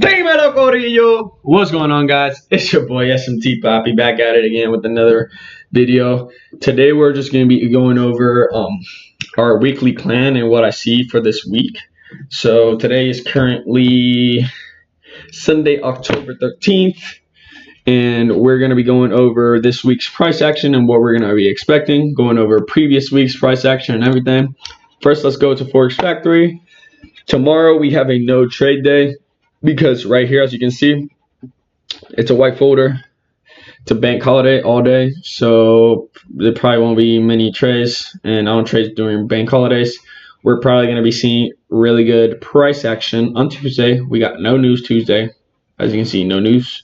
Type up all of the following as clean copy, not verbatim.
Dímelo, Corillo! What's going on, guys? It's your boy SMT Poppy back at it again with another video. Today we're just going to be going over our weekly plan and what I see for this week. So today is currently Sunday, October 13th, and we're going to be going over this week's price action and what we're going to be expecting, going over previous week's price action and everything. First, let's go to Forex Factory. Tomorrow we have a no trade day, because right here, as you can see, it's a white folder. It's a bank holiday all day, so there probably won't be many trades, and I don't trade during bank holidays. We're probably going to be seeing really good price action on Tuesday. We got no news Tuesday. As you can see, no news.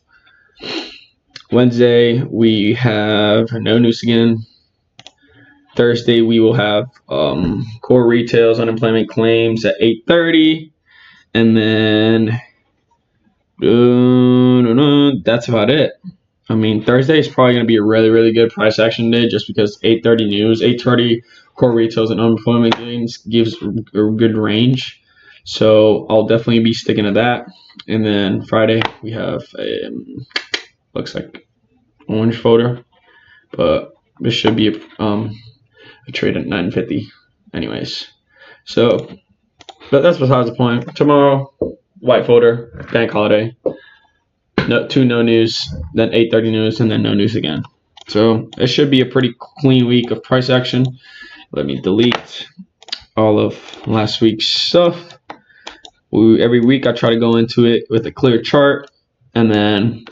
Wednesday, we have no news again. Thursday, we will have core retails, unemployment claims at 8:30, and then that's about it. I mean, Thursday is probably going to be a really good price action day, just because 8:30 news, 8:30 core retails and unemployment claims gives a good range. So I'll definitely be sticking to that. And then Friday we have a looks like orange folder, but this should be a trade at 9:50 anyways. So, but that's besides the point. Tomorrow, white folder, bank holiday, no news, then 8:30 news, and then no news again. So it should be a pretty clean week of price action. Let me delete all of last week's stuff. Every week I try to go into it with a clear chart, and then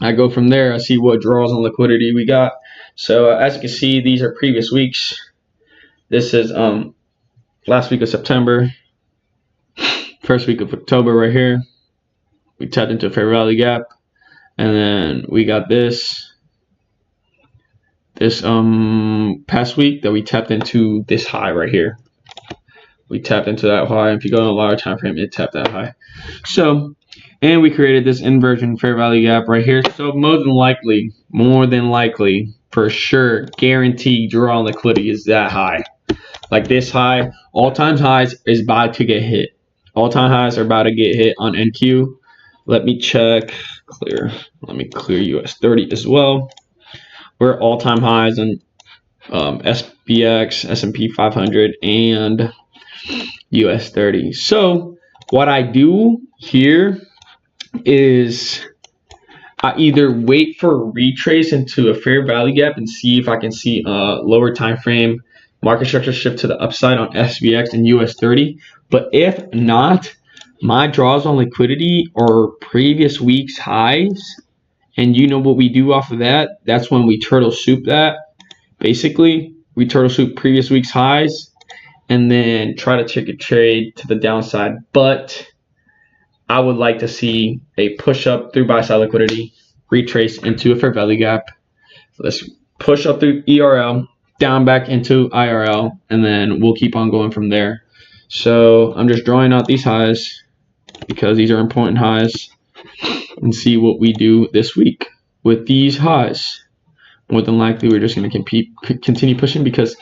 I go from there. I see what draws on liquidity we got. So as you can see, these are previous weeks. This is last week of September, first week of October right here. We tapped into a fair value gap, and then we got this past week that we tapped into this high right here. We tapped into that high. If you go on a longer time frame, it tapped that high. So, and we created this inversion fair value gap right here. So more than likely, for sure, guaranteed draw on liquidity is that high. Like this high, all-time highs is about to get hit. All-time highs are about to get hit on NQ. Let me check, clear. Let me clear US30 as well. We're all-time highs on SPX, S&P500, and US30. So what I do here is I either wait for a retrace into a fair value gap and see if I can see a lower time frame market structure shift to the upside on SPX and US30. But if not, my draws on liquidity are previous week's highs, and you know what we do off of that? That's when we turtle soup that. Basically, we turtle soup previous week's highs and then try to take a trade to the downside. But I would like to see a push up through buy side liquidity, retrace into a fair value gap. Let's push up through ERL, down back into IRL, and then we'll keep on going from there. So I'm just drawing out these highs because these are important highs, and see what we do this week with these highs. More than likely, we're just going to continue pushing, because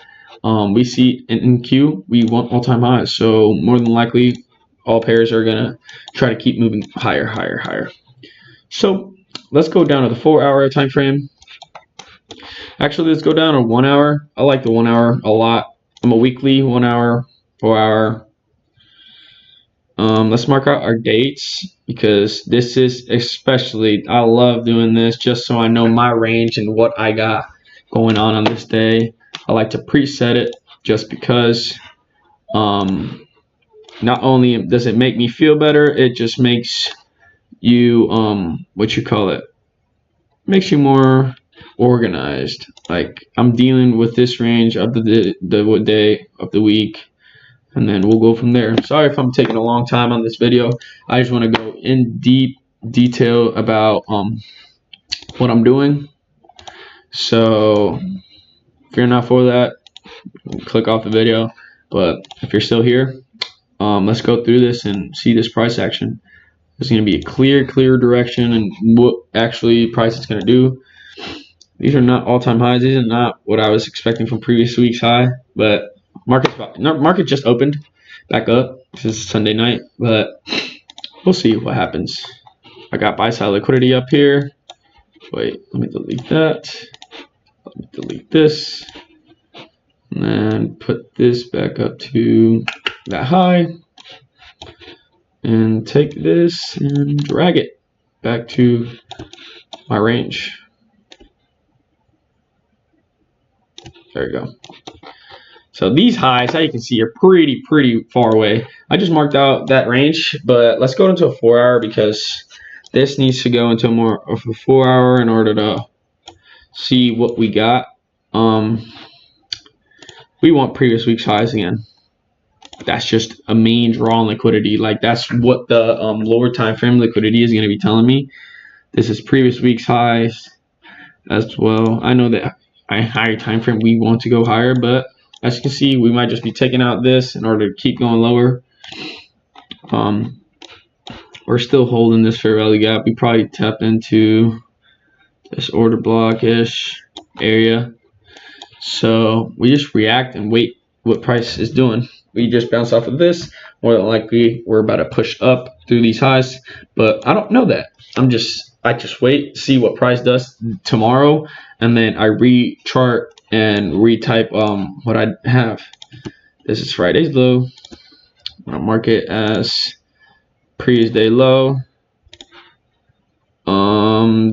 we see in NQ we want all-time highs. So more than likely, all pairs are going to try to keep moving higher. So let's go down to the 4-hour time frame. Actually, let's go down to 1 hour. I like the 1 hour a lot. I'm a weekly 1 hour, 4 hour. Let's mark out our dates, because this is especially, I love doing this just so I know my range and what I got going on this day. I like to preset it just because not only does it make me feel better, it just makes you makes you more organized. Like, I'm dealing with this range of the day of the week, and then we'll go from there. Sorry if I'm taking a long time on this video. I just want to go in deep detail about what I'm doing. So if you're not for that, click off the video. But if you're still here, let's go through this and see this price action. There's going to be a clear direction and what actually price is going to do. These are not all-time highs. These are not what I was expecting from previous week's high, but market just opened back up. This is Sunday night, but we'll see what happens. I got buy side liquidity up here. Wait, let me delete that. Let me delete this. And then put this back up to that high. And take this and drag it back to my range. There you go. So these highs, how you can see, are pretty far away. I just marked out that range, but let's go into a 4 hour because this needs to go into more of a 4 hour in order to see what we got. We want previous week's highs again. That's just a main draw on liquidity. Like that's what the lower time frame liquidity is going to be telling me. This is previous week's highs as well. I know that higher time frame we want to go higher, but as you can see, we might just be taking out this in order to keep going lower. We're still holding this fair value gap. We probably tapped into this order block-ish area. So we just react and wait what price is doing. We just bounce off of this. More than likely, we're about to push up through these highs, but I don't know that. I just wait, see what price does tomorrow, and then I re-chart and retype what I have. This is Friday's low. I'm gonna mark it as previous day low.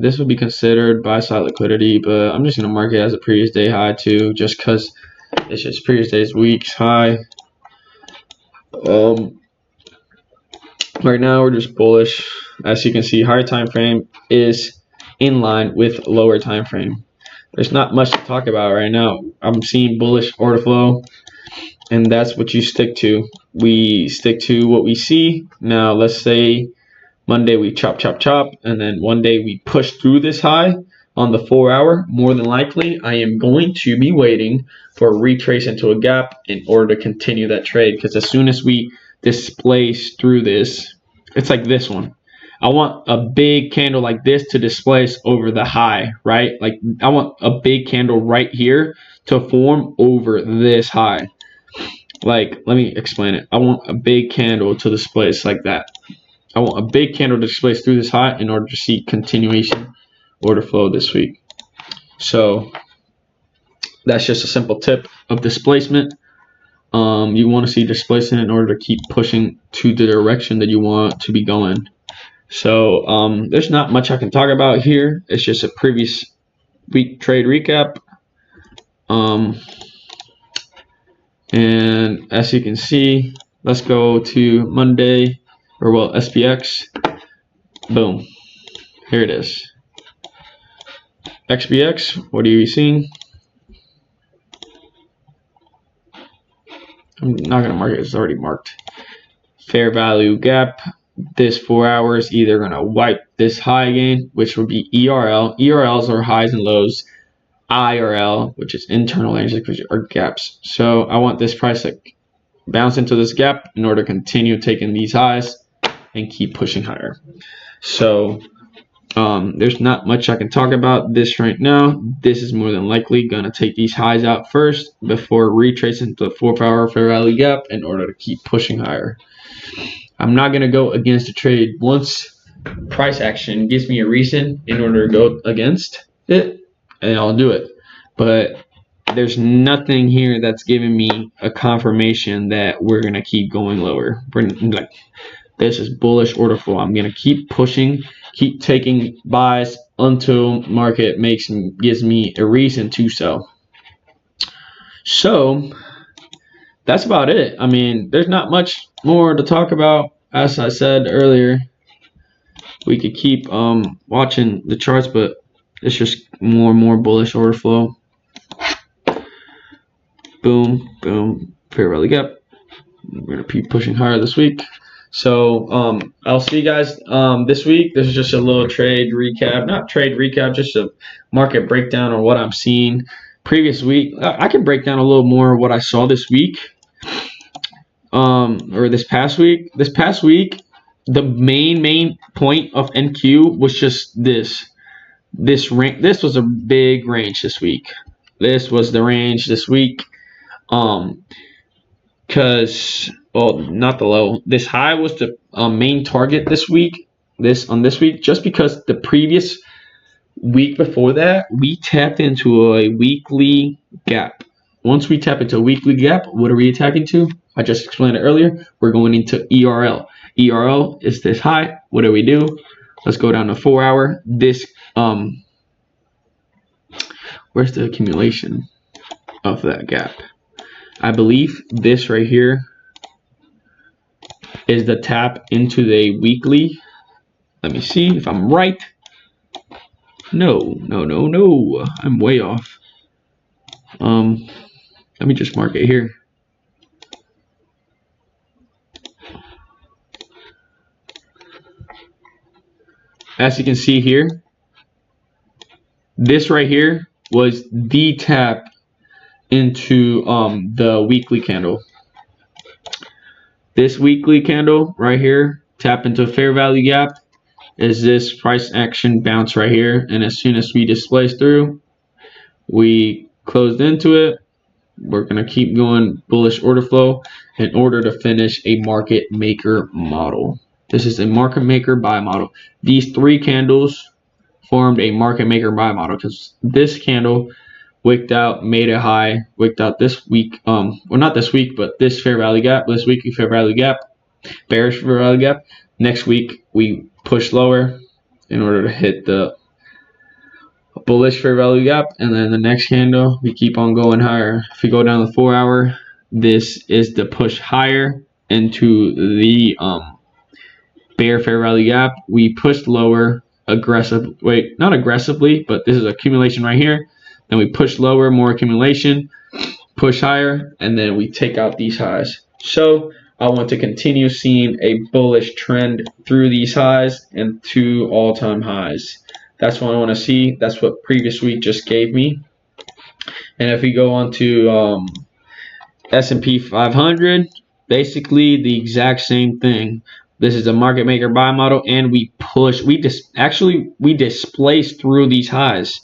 This would be considered buy side liquidity, but I'm just gonna mark it as a previous day high too, just because it's just previous day's week's high. Right now we're just bullish. As you can see, higher time frame is in line with lower time frame. There's not much to talk about right now. I'm seeing bullish order flow, and that's what you stick to. We stick to what we see. Now let's say Monday we chop, and then one day we push through this high on the 4 hour. More than likely, I am going to be waiting for a retrace into a gap in order to continue that trade, because as soon as we displace through this, it's like this one. I want a big candle like this to displace over the high, right? Like I want a big candle right here to form over this high. Like, let me explain it. I want a big candle to displace like that. I want a big candle to displace through this high in order to see continuation order flow this week. So that's just a simple tip of displacement. You want to see displacement in order to keep pushing to the direction that you want to be going. So there's not much I can talk about here. It's just a previous week trade recap. And as you can see, let's go to Monday, or well, SPX. Boom. Here it is. XBX, what are you seeing? I'm not going to mark it, it's already marked. Fair value gap. This 4 hours either going to wipe this high again, which would be ERL. ERLs are highs and lows. IRL, which is internal ranges, which are gaps. So I want this price to bounce into this gap in order to continue taking these highs and keep pushing higher. So there's not much I can talk about this right now. This is more than likely going to take these highs out first before retracing the 4 hour fair value gap in order to keep pushing higher. I'm not going to go against the trade once price action gives me a reason in order to go against it, and I'll do it. But there's nothing here that's giving me a confirmation that we're going to keep going lower. Like, this is bullish order flow. I'm going to keep pushing, keep taking buys until market gives me a reason to sell. So that's about it. I mean, there's not much more to talk about. As I said earlier, we could keep watching the charts, but it's just more and more bullish order flow. Boom, boom, fair value gap. We're gonna keep pushing higher this week. So I'll see you guys this week. This is just a little trade recap, not trade recap, just a market breakdown on what I'm seeing. Previous week, I can break down a little more of what I saw this week, or this past week. This past week, the main point of NQ was just this range. This was a big range this week. This was the range this week, because well, not the low. This high was the main target this week. This week, just because the previous week before that we tapped into a weekly gap. Once we tap into a weekly gap, what are we attacking to? I just explained it earlier. We're going into ERL. ERL is this high. What do? Let's go down to 4 hour. This where's the accumulation of that gap? I believe this right here is the tap into the weekly. Let me see if I'm right. No. I'm way off. Let me just mark it here. As you can see here, this right here was the tap into the weekly candle. This weekly candle right here, tap into a fair value gap, is this price action bounce right here. And as soon as we displace through, we closed into it. We're going to keep going bullish order flow in order to finish a market maker model. This is a market maker buy model. These three candles formed a market maker buy model because this candle wicked out, made a high, wicked out this week. Well, not this week, but this fair value gap, this weekly fair value gap, bearish fair value gap. Next week we push lower in order to hit the bullish fair value gap, and then the next candle we keep on going higher. If we go down the 4 hour, this is the push higher into the bear fair value gap. We pushed lower not aggressively, but this is accumulation right here. Then we push lower, more accumulation, push higher, and then we take out these highs. So I want to continue seeing a bullish trend through these highs and to all-time highs. That's what I want to see. That's what previous week just gave me. And if we go on to S&P 500, basically the exact same thing. This is a market maker buy model, and we displaced through these highs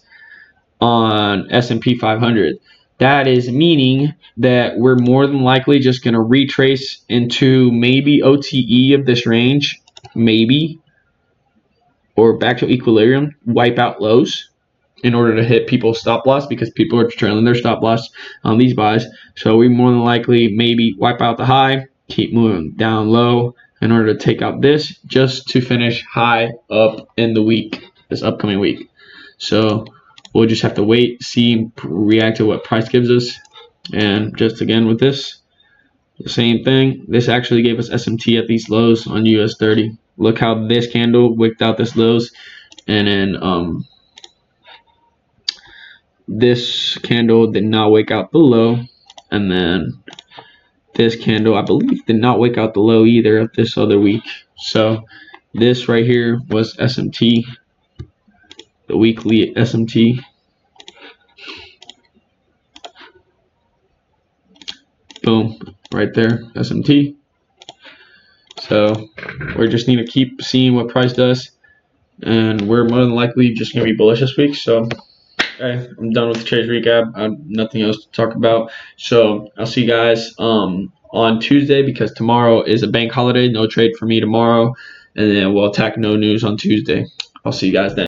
on S&P 500. That is meaning that we're more than likely just going to retrace into maybe OTE of this range, maybe, or back to equilibrium, wipe out lows in order to hit people's stop loss, because people are trailing their stop loss on these buys. So we more than likely maybe wipe out the high, keep moving down low in order to take out this, just to finish high up in the week, this upcoming week. So we'll just have to wait, see, react to what price gives us. And just again with this, the same thing. This actually gave us SMT at these lows on US30. Look how this candle wicked out this lows, and then this candle did not wake out the low, and then this candle, I believe, did not wake out the low either of this other week. So this right here was SMT, the weekly SMT. Boom, right there, SMT. So we just need to keep seeing what price does, and we're more than likely just going to be bullish this week. So okay, I'm done with the trades recap. I have nothing else to talk about. So I'll see you guys on Tuesday, because tomorrow is a bank holiday. No trade for me tomorrow, and then we'll attack no news on Tuesday. I'll see you guys then.